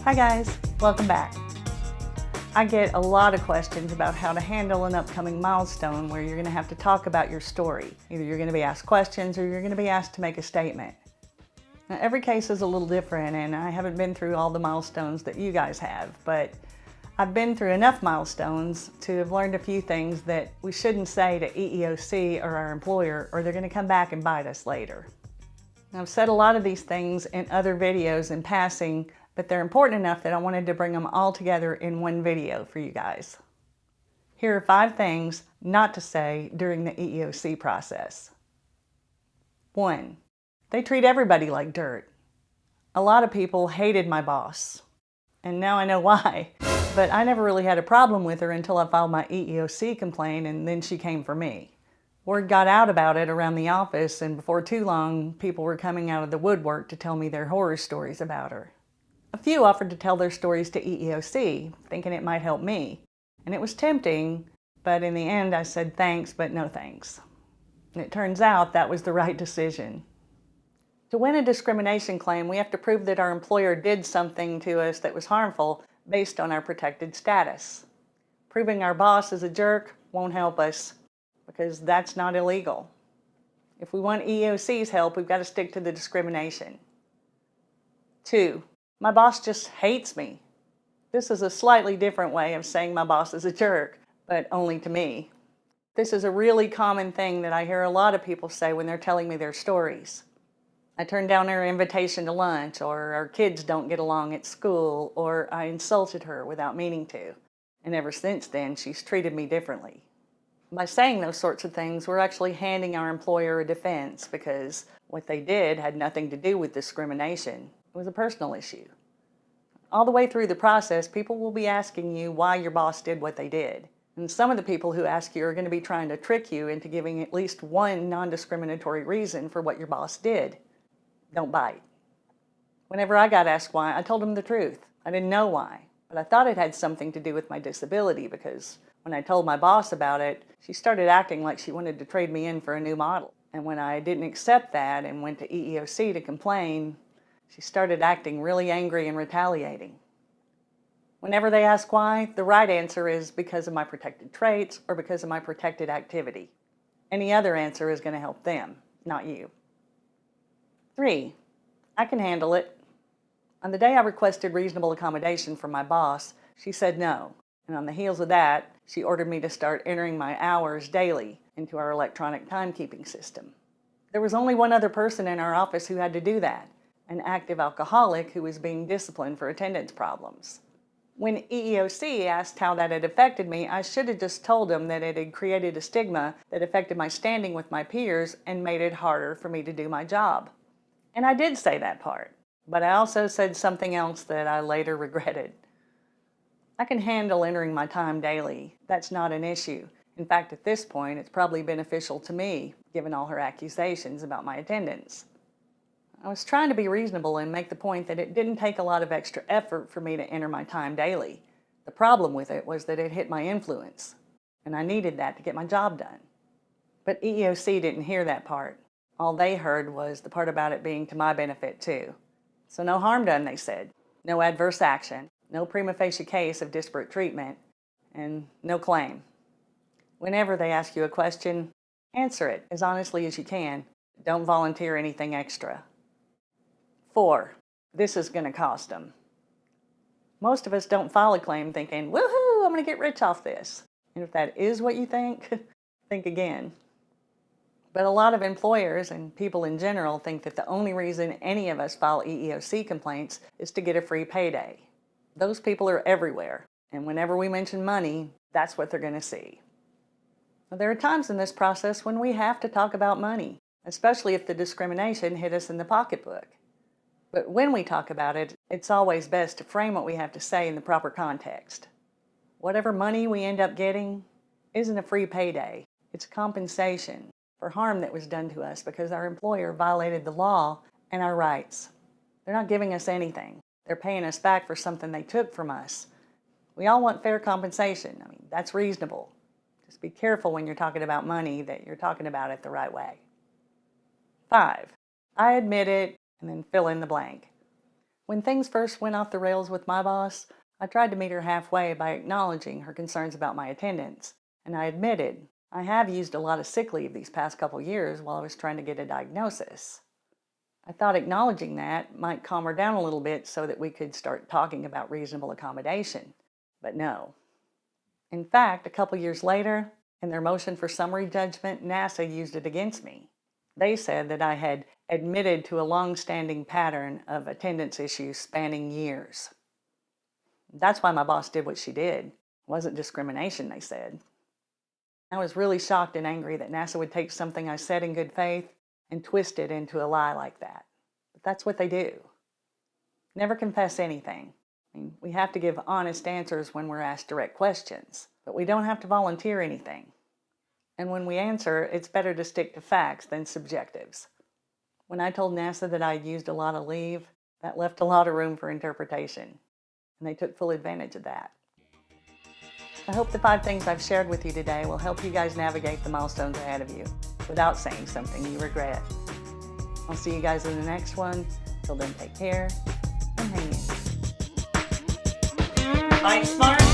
Hi guys, welcome back. I get a lot of questions about how to handle an upcoming milestone where you're going to have to talk about your story. Either you're going to be asked questions or you're going to be asked to make a statement. Now, every case is a little different, and I haven't been through all the milestones that you guys have, but I've been through enough milestones to have learned a few things that we shouldn't say to EEOC or our employer, or they're going to come back and bite us later. Now, I've said a lot of these things in other videos in passing, but they're important enough that I wanted to bring them all together in one video for you guys. Here are 5 things not to say during the EEOC process. 1. They treat everybody like dirt. A lot of people hated my boss, and now I know why, but I never really had a problem with her until I filed my EEOC complaint, and then she came for me. Word got out about it around the office, and before too long, people were coming out of the woodwork to tell me their horror stories about her. A few offered to tell their stories to EEOC, thinking it might help me, and it was tempting, but in the end I said thanks, but no thanks. And it turns out that was the right decision. To win a discrimination claim, we have to prove that our employer did something to us that was harmful based on our protected status. Proving our boss is a jerk won't help us, because that's not illegal. If we want EEOC's help, we've got to stick to the discrimination. 2. My boss just hates me. This is a slightly different way of saying my boss is a jerk, but only to me. This is a really common thing that I hear a lot of people say when they're telling me their stories. I turned down her invitation to lunch, or our kids don't get along at school, or I insulted her without meaning to. And ever since then, she's treated me differently. By saying those sorts of things, we're actually handing our employer a defense, because what they did had nothing to do with discrimination. It was a personal issue. All the way through the process, people will be asking you why your boss did what they did. And some of the people who ask you are going to be trying to trick you into giving at least one non-discriminatory reason for what your boss did. Don't bite. Whenever I got asked why, I told them the truth. I didn't know why, but I thought it had something to do with my disability, because when I told my boss about it, she started acting like she wanted to trade me in for a new model. And when I didn't accept that and went to EEOC to complain, she started acting really angry and retaliating. Whenever they ask why, the right answer is because of my protected traits or because of my protected activity. Any other answer is going to help them, not you. 3. I can handle it. On the day I requested reasonable accommodation from my boss, she said no. And on the heels of that, she ordered me to start entering my hours daily into our electronic timekeeping system. There was only one other person in our office who had to do that, an active alcoholic who was being disciplined for attendance problems. When EEOC asked how that had affected me, I should have just told them that it had created a stigma that affected my standing with my peers and made it harder for me to do my job. And I did say that part, but I also said something else that I later regretted. I can handle entering my time daily. That's not an issue. In fact, at this point, it's probably beneficial to me, given all her accusations about my attendance. I was trying to be reasonable and make the point that it didn't take a lot of extra effort for me to enter my time daily. The problem with it was that it hit my influence, and I needed that to get my job done. But EEOC didn't hear that part. All they heard was the part about it being to my benefit too. So no harm done, they said. No adverse action, no prima facie case of disparate treatment, and no claim. Whenever they ask you a question, answer it as honestly as you can. Don't volunteer anything extra. 4. This is going to cost them. Most of us don't file a claim thinking, woohoo, I'm going to get rich off this. And if that is what you think, think again. But a lot of employers and people in general think that the only reason any of us file EEOC complaints is to get a free payday. Those people are everywhere, and whenever we mention money, that's what they're going to see. Now, there are times in this process when we have to talk about money, especially if the discrimination hit us in the pocketbook. But when we talk about it, it's always best to frame what we have to say in the proper context. Whatever money we end up getting isn't a free payday. It's compensation for harm that was done to us because our employer violated the law and our rights. They're not giving us anything. They're paying us back for something they took from us. We all want fair compensation. I mean, that's reasonable. Just be careful when you're talking about money that you're talking about it the right way. 5. I admit it, and then fill in the blank. When things first went off the rails with my boss, I tried to meet her halfway by acknowledging her concerns about my attendance, and I admitted I have used a lot of sick leave these past couple years while I was trying to get a diagnosis. I thought acknowledging that might calm her down a little bit so that we could start talking about reasonable accommodation, but no. In fact, a couple years later, in their motion for summary judgment, NASA used it against me. They said that I had admitted to a long-standing pattern of attendance issues spanning years. That's why my boss did what she did. It wasn't discrimination, they said. I was really shocked and angry that NASA would take something I said in good faith and twist it into a lie like that. But that's what they do. Never confess anything. We have to give honest answers when we're asked direct questions, but we don't have to volunteer anything. And when we answer, it's better to stick to facts than subjectives. When I told NASA that I had used a lot of leave, that left a lot of room for interpretation, and they took full advantage of that. I hope the 5 things I've shared with you today will help you guys navigate the milestones ahead of you without saying something you regret. I'll see you guys in the next one. Till then, take care and hang in. Fight smart.